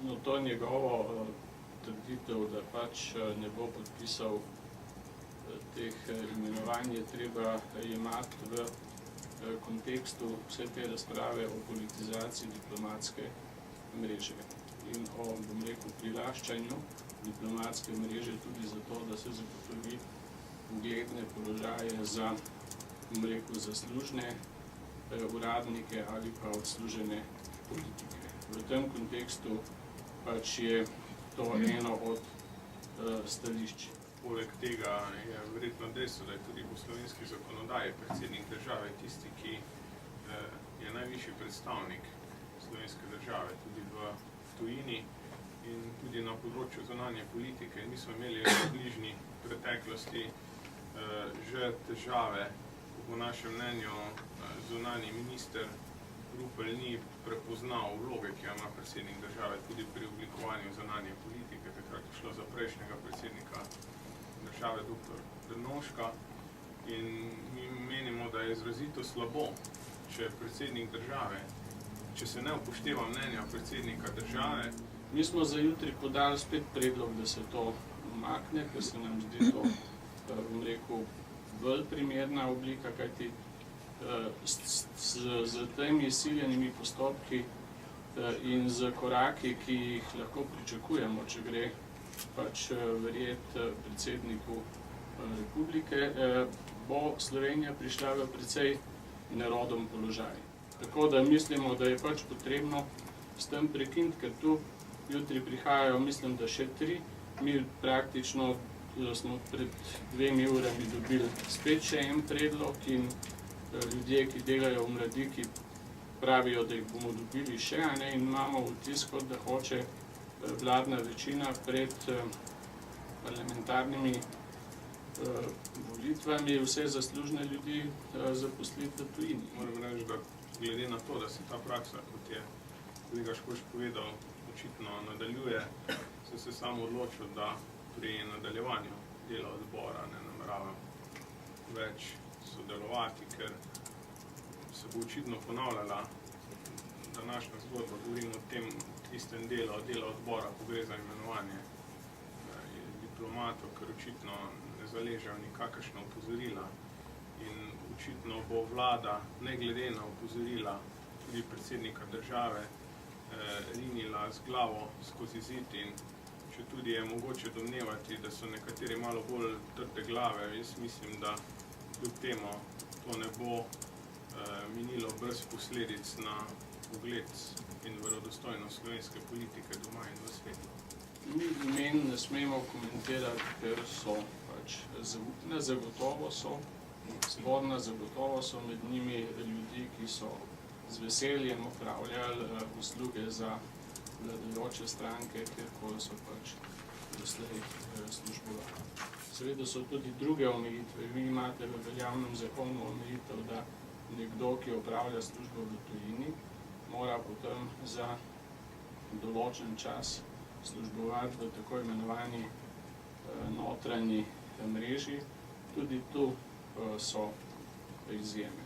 No, to njegovo trditev, da pač ne bo podpisal teh imenovanj, je treba jemati v kontekstu vse te razprave o politizaciji diplomatske mreže in o, bom rekel, prilaščanju diplomatske mreže tudi zato, da se zagotovi ugledne položaje za, bom rekel, zaslužne uradnike ali pa odslužene politike. V tem kontekstu pač je to eno od stališč. Poleg tega je verjetno dejstvo, da je tudi po slovenski zakonodaji predsednik države tisti, ki je najvišji predstavnik slovenske države tudi v tujini in tudi na področju zunanje politike. Mi smo imeli v bližnji preteklosti že težave, po našem mnenju zunanji minister Rupel ni prepoznal vloge, ki jo ima predsednik države tudi pri oblikovanju zunanje politike. Takrat je šlo za prejšnjega predsednika države, dr. Drnovška, in mi menimo, da je izrazito slabo, če predsednik države, če se ne upošteva mnenja predsednika države. Mi smo za jutri podali spet predlog, da se to umakne, ker se nam zdi to, bom rekel, bolj primerna oblika, kajti z temi siljenimi postopki in z koraki, ki jih lahko pričakujemo, če gre pač verjeti predsedniku republike, bo Slovenija prišla v precej neroden položaj. Tako da mislimo, da je pač potrebno s tem prekiniti, ker tu jutri prihajajo, mislim, da še 3. Mi praktično smo pred 2 urami dobili spet še en predlog in ljudje, ki delajo v Mladiki, pravijo, da jih bomo dobili še, in imamo vtis, kot da hoče vladna večina pred parlamentarnimi volitvami vse zaslužne ljudi zaposliti v tujini. Moram reči, da glede na to, da se ta praksa, kot je kolega Škoš povedal, očitno nadaljuje, sem se samo odločil, da pri nadaljevanju dela odbora ne nameravam več sodelovati, ker se bo očitno ponavljala današnja zgodba. Govorim o tem istem delu odbora, ko gre za imenovanje diplomatov, ker očitno ne zaležejo nikakršna opozorila in očitno bo vlada, ne glede na opozorila tudi predsednika države, rinila z glavo skozi zid, in če tudi je mogoče domnevati, da so nekateri malo bolj trde glave, jaz mislim, da kljub temu to ne bo minilo brez posledic na ugled in verodostojnost slovenske politike doma in v svetu. Mi imen ne smemo komentirati, ker so pač zaupne, zagotovo so, sporna, zagotovo so med njimi ljudi, ki so z veseljem opravljali usluge za vladajoče stranke, kjerkoli so pač doslej službovali. Seveda so tudi druge omejitve. Vi imate v veljavnem zakonu omejitev, da nekdo, ki opravlja službo v tujini, mora potem za določen čas službovati v tako imenovani notranji mreži. Tudi tu so izjeme.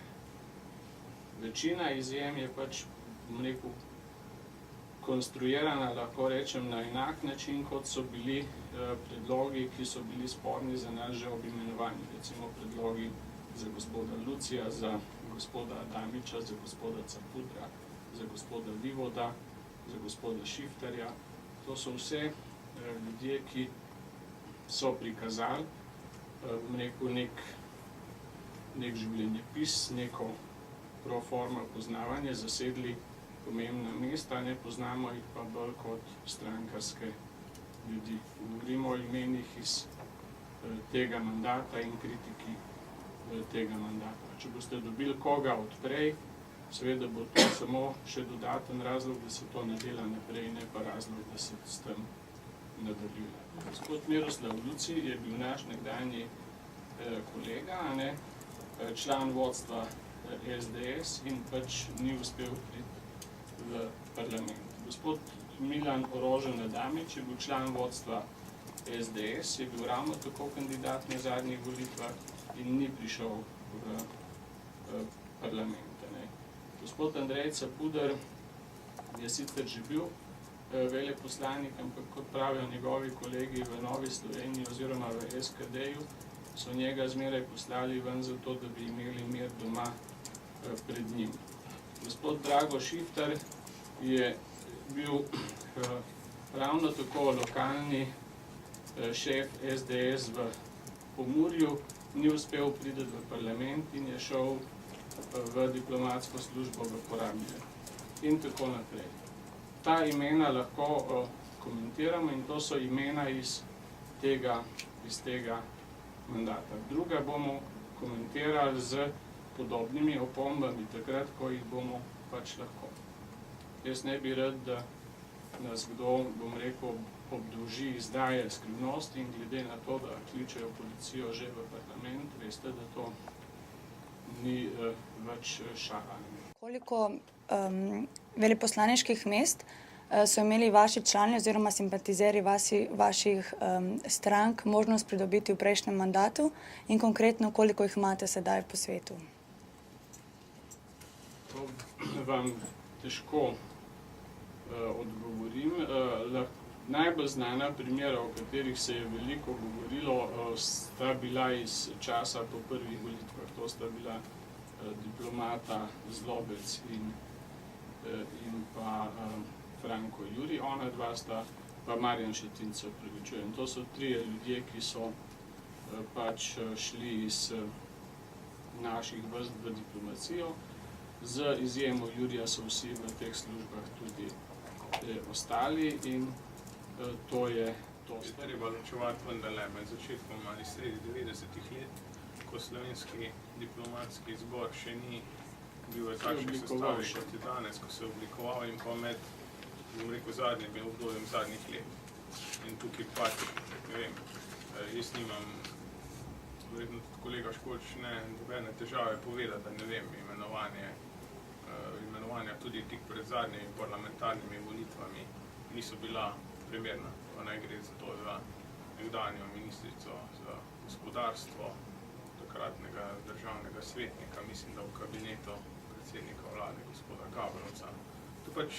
Večina izjem je pač, bom rekel, konstruirana, lahko rečem, na enak način, kot so bili predlogi, ki so bili sporni za nas že ob imenovanju. Recimo predlogi za gospoda Lucija, za gospoda Adamiča, za gospoda Capudra, za gospoda Vivoda, za gospoda Šifterja. To so vse ljudje, ki so prikazali, bom rekel, nek življenjepis, neko pro forma poznavanje, zasedli pomembna mesta, ne poznamo jih pa bolj kot strankarske ljudi. Govorimo o imenih iz tega mandata in kritiki tega mandata. Če boste dobili koga odprej, seveda bo to samo še dodaten razlog, da se to ne dela naprej, ne pa razlog, da se s tem nadaljuje. Gospod Miroslav Luci je bil naš nekdanji kolega, član vodstva SDS in pač ni uspel priti v parlament. Gospod Milan Orožen Adamič je bil član vodstva SDS, je bil ravno tako kandidat na zadnjih volitvah in ni prišel v parlament. Gospod Andrej Capuder je sicer že bil veleposlanik, ampak kot pravijo njegovi kolegi v Novi Sloveniji oziroma v SKD-ju, so njega zmeraj poslali ven zato, da bi imeli mir doma pred njim. Gospod Drago Šiftar je bil ravno tako lokalni šef SDS v Pomurju, ni uspel priti v parlament in je šel v diplomatsko službo v Porabje. In tako naprej. Ta imena lahko komentiramo in to so imena iz tega mandata. Druga bomo komentirali z podobnimi opombami, takrat, ko jih bomo pač lahko. Jaz ne bi rad, da nas kdo, bom rekel, obdolži izdaje skrivnosti in glede na to, da kličejo policijo že v parlament, veste, da to ni več šala. Koliko veleposlaniških mest so imeli vaši člani oziroma simpatizeri vaših strank možnost pridobiti v prejšnjem mandatu in konkretno, koliko jih imate sedaj po svetu? To vam težko odgovorim. Najbolj znana primera, o katerih se je veliko govorilo, sta bila iz časa po prvih volitvah. To sta bila diplomata Zlobec in pa Franko Juri. Ona dva sta, pa Marjan Šetinc, se opravičujem. To so trije ljudje, ki so pač šli iz naših vrst v diplomacijo. Z izjemo Jurija so vsi v teh službah tudi ostali in to je to. Treba ločevati vendarle med začetkom ali sredi 90-ih let, ko slovenski diplomatski zbor še ni bil v takšni sestavi kot je danes, ko se je oblikoval, in pa med, bom rekel, zadnjim obdobjem zadnjih let. In tukaj pač, ne vem, jaz nimam, verjetno tudi kolega Školč, nobene težave povedati, da ne vem, imenovanja tudi tik pred zadnjimi parlamentarnimi volitvami niso bila primerna. Pa naj gre za to za nekdanjo ministrico za gospodarstvo, takratnega državnega svetnika, mislim, da v kabinetu predsednika vlade, gospoda Gabrovca. To pač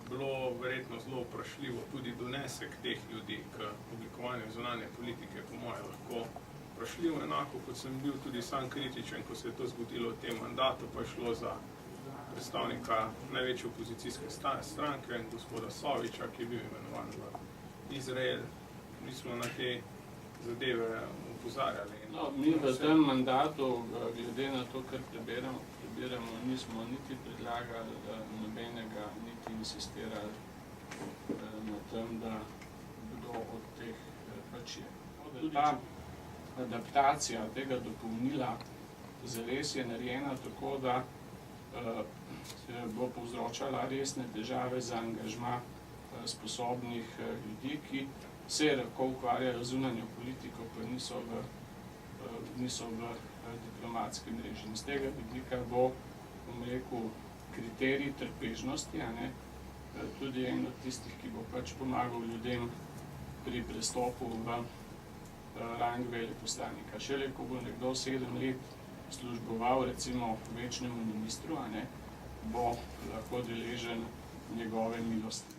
bilo verjetno zelo vprašljivo, tudi donesek teh ljudi k oblikovanju zunanje politike, po moje lahko vprašljivo, enako kot sem bil tudi sam kritičen, ko se je to zgodilo v tem mandatu, pa je šlo za predstavnika največje opozicijske stranke, gospoda Soviča, ki je bil imenovan v Izrael. Mi smo na te zadeve opozarjali. No, mi v tem mandatu, glede na to, kar prebiramo, nismo niti predlagali nobenega, niti insistirali na tem, da kdo od teh pač je. Tudi ta adaptacija tega dopolnila zares je narejena tako, da bo povzročala resne težave za angažma sposobnih ljudi, ki se lahko ukvarjajo z zunanjo politiko, pa niso v diplomatski mreži. In z tega vidika bo, bom rekel, kriterij trpežnosti, tudi en od tistih, ki bo pač pomagal ljudem pri prestopu v rang veleposlanika. Šele, ko bo nekdo 7 let služboval recimo večnemu ministru, bo lahko deležen njegove milosti.